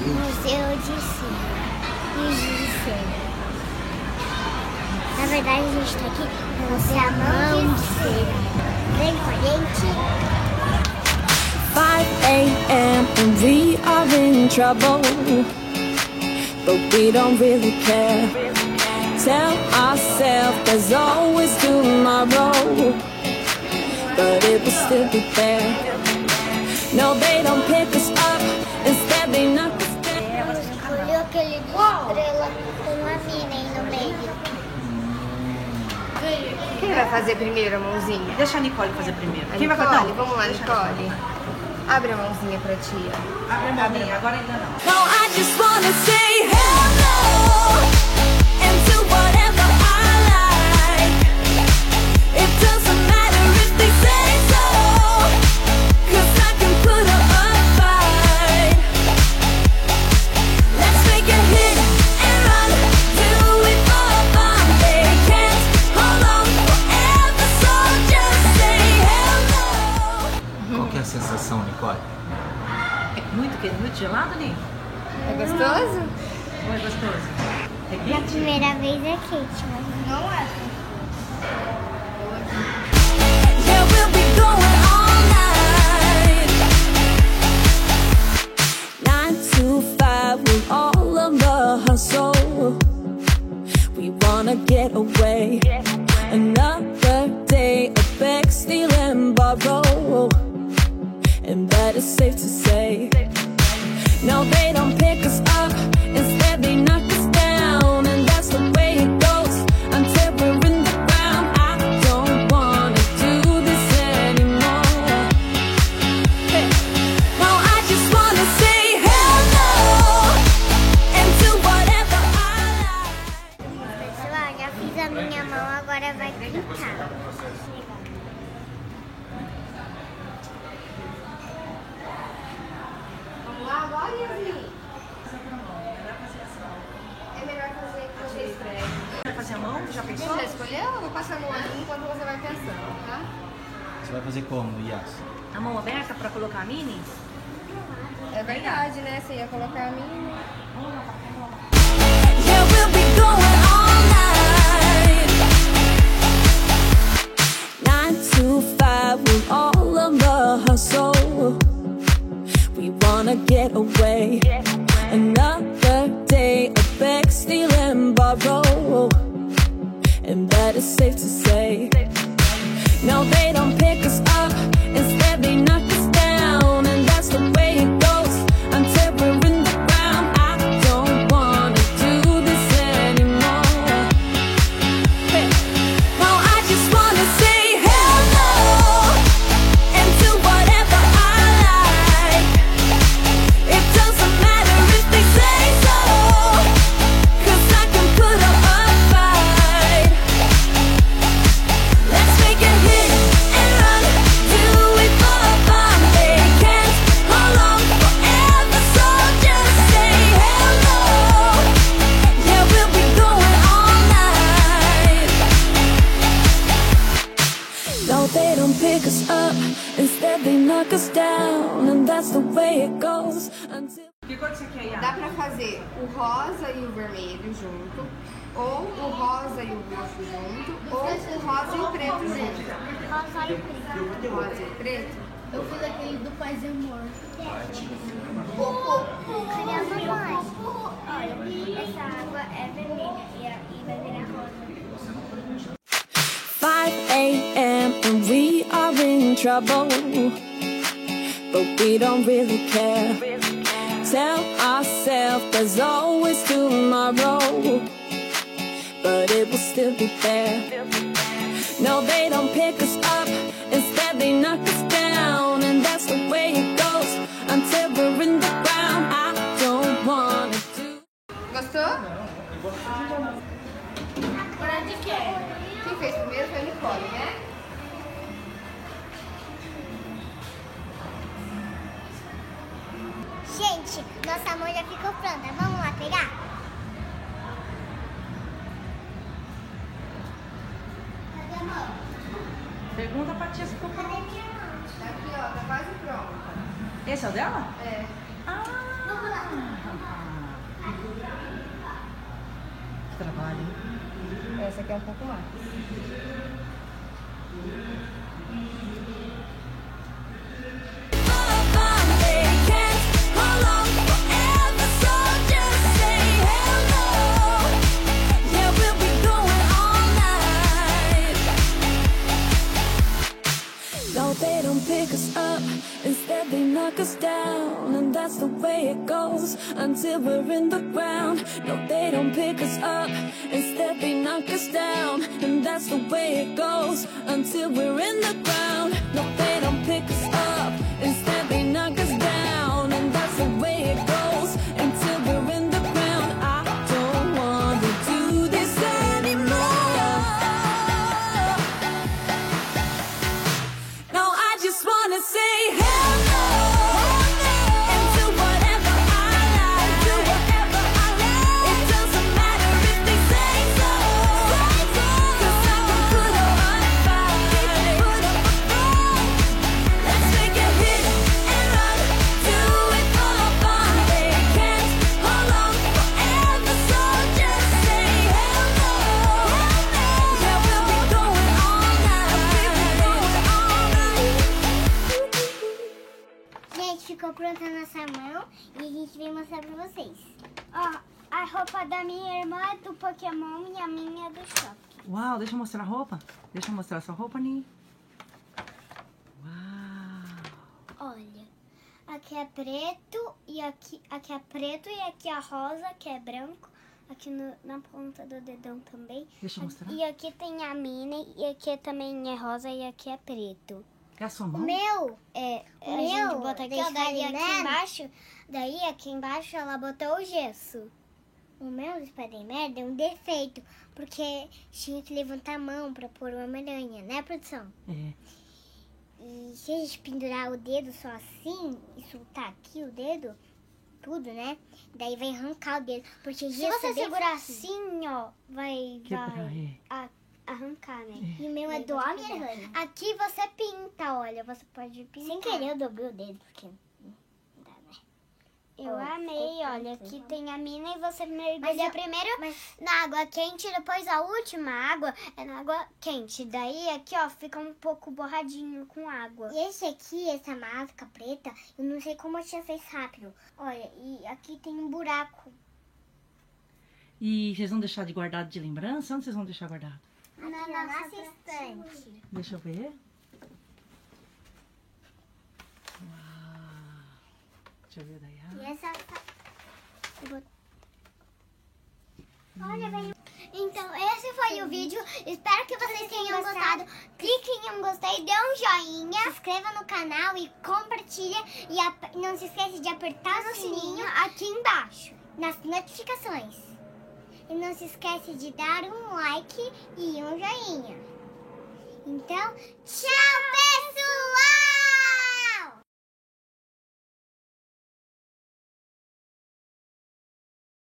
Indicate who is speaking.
Speaker 1: Museu de Cera e Giz de Cera. Na verdade, a gente tá aqui para você a mão de cera. Vem com a gente.
Speaker 2: 5 a.m. and we are in trouble, but we don't really care. Tell ourselves there's always tomorrow, but it will still be there. No, they don't pick us up, instead they knock us down.
Speaker 1: Escolheu aquele de estrela com uma mina aí no meio.
Speaker 3: Quem vai fazer primeiro a mãozinha?
Speaker 4: Deixa a Nicole fazer primeiro.
Speaker 3: A
Speaker 4: Quem vai
Speaker 3: Nicole?
Speaker 4: fazer?
Speaker 3: Vamos lá, Nicole. Abre a mãozinha pra tia.
Speaker 4: Abre a mãozinha, agora ainda não.
Speaker 2: No, I just wanna say hello and do whatever I like. It doesn't matter if they say so, 'cause I can put up a fight. Let's make a hit and run, do it for fun. They can't hold on forever, so just say hello.
Speaker 5: Qual que é a sensação, Nicole?
Speaker 4: Muito gelado, Ni?
Speaker 3: É gostoso?
Speaker 4: Ou é gostoso? É
Speaker 1: Na
Speaker 4: quente?
Speaker 1: primeira vez é quente, mas não é.
Speaker 2: Yeah, we'll be going all night. 9 to 5, we're all on the hustle. We wanna get away. Another day of beg, steal and borrow, and that is safe to say. No, they don't pick us up, instead they knock us down, and that's the way it goes until we're in the ground. I don't wanna do this anymore. Hey. No, I just wanna say hello and do whatever I like.
Speaker 1: Pessoal, já fiz a minha mão, agora vai pintar.
Speaker 3: Vamos lá agora, Yasmin? É melhor fazer com você escreve.
Speaker 4: Vai fazer a mão? Já pensou?
Speaker 3: Você já escolheu? Eu vou passar a mão aqui enquanto você vai pensando, tá?
Speaker 5: Você vai fazer como, Yas?
Speaker 4: A mão aberta pra colocar a mini?
Speaker 3: É verdade, né? Você ia colocar a minha.
Speaker 2: Yeah, we'll be going all night. 9 to 5, we're all on the hustle. We wanna get away. Another day of beg, steal and borrow, and that is safe to say. No, they don't pick us up, instead they knock us down, and that's the way it goes until we're in the ground. I don't wanna do this anymore. Hey. No, I just wanna say hello and do whatever I like. It doesn't matter if they say so, 'cause I can put up a fight. Let's make a hit and run, do it for fun. They can't hold on forever, so just say hello. Yeah, we'll be going all night. No, they don't pick us up, instead they knock us down, and that's the way it goes until.
Speaker 4: Que cor que você quer,
Speaker 3: Dá
Speaker 4: Yas?
Speaker 3: pra fazer o rosa e o vermelho junto, ou o rosa e o roxo junto, ou o rosa e o preto junto.
Speaker 1: Rosa e preto.
Speaker 3: Rosa e preto?
Speaker 1: Eu fiz aquele do paz e amor. Cadê a mamãe? Olha, essa água é vermelha e vai virar rosa.
Speaker 2: 5 a.m. and we are in trouble, but we don't really care. Tell ourselves there's always tomorrow, but it will still be there. No, they don't pick us up, instead they knock us down, and that's the way it goes until we're in the ground. I don't wanna do.
Speaker 3: Gostou? Quem fez primeiro foi a Nicole, né?
Speaker 1: Gente, nossa mão já ficou pronta. Vamos lá pegar? Cadê a mão?
Speaker 4: Pergunta pra tia se ficou pronto.
Speaker 3: Tá aqui, ó, tá quase pronta.
Speaker 4: Esse é o dela?
Speaker 3: É.
Speaker 4: Que trabalho, hein?
Speaker 3: Essa aqui é um pouco mais.
Speaker 2: No, they don't pick us up, instead they knock us down. And that's the way it goes until we're in the ground. No, they don't pick us up, instead they knock us down. And that's the way it goes until we're in the ground. No, they don't pick us up, instead they knock us down. And that's the way it goes until we're in the ground. I don't want to do this anymore. No, I just wanna say hell no, and do whatever I like, do whatever I like. It doesn't matter if they say so, 'cause I can put up a fight, Let's make a hit and run, do it for fun. They can't hold on forever, so just say hell no. Yeah, we'll be going all night.
Speaker 1: Gente, ficou pronta a nossa mão e a gente veio mostrar pra vocês. Ó, a roupa da minha irmã é do Pokémon e a minha é do shopping.
Speaker 4: Uau, deixa eu mostrar a roupa. Deixa eu mostrar a sua roupa, Ni. Uau.
Speaker 1: Olha, aqui é preto e aqui é preto e aqui é rosa, que é branco. Aqui na ponta do dedão também.
Speaker 4: Deixa eu mostrar.
Speaker 1: E aqui tem a Minnie e aqui também é rosa e aqui é preto.
Speaker 4: É a sua
Speaker 1: O
Speaker 4: mão?
Speaker 1: meu, a gente bota aqui, ó, daí aqui embaixo ela botou o gesso. O meu do Spider-Man deu um defeito, porque tinha que levantar a mão pra pôr uma Homem-Aranha, né, produção?
Speaker 4: É.
Speaker 1: E se a gente pendurar o dedo só assim e soltar aqui o dedo, tudo, né? Daí vai arrancar o dedo, porque se você segurar assim, ó, vai
Speaker 4: Quebrar,
Speaker 1: arrancar, né? E o meu é do Homem-Aranha. Aqui você pinta, olha, você pode pintar. Sem querer eu dobrei o dedo, porque não dá, né? Eu amei, olha, aqui tem a mina e você mergulha primeiro na água quente, depois a última água é na água quente. Daí aqui, ó, fica um pouco borradinho com água. E esse aqui, essa máscara preta, eu não sei como a tia fez rápido. Olha, e aqui tem um buraco.
Speaker 4: E vocês vão deixar de guardado de lembrança? Onde vocês vão deixar guardado?
Speaker 1: Na nossa estante.
Speaker 4: Deixa eu ver. Uau. Deixa eu ver daí.
Speaker 1: E essa... Olha, veio... Então, esse foi o vídeo. Espero que vocês tenham gostado. Clique em um gostei, dê um joinha. Se inscreva no canal e compartilha. E não se esqueça de apertar no sininho aqui embaixo, nas notificações. E não se esquece de dar um like e um joinha. Então, tchau!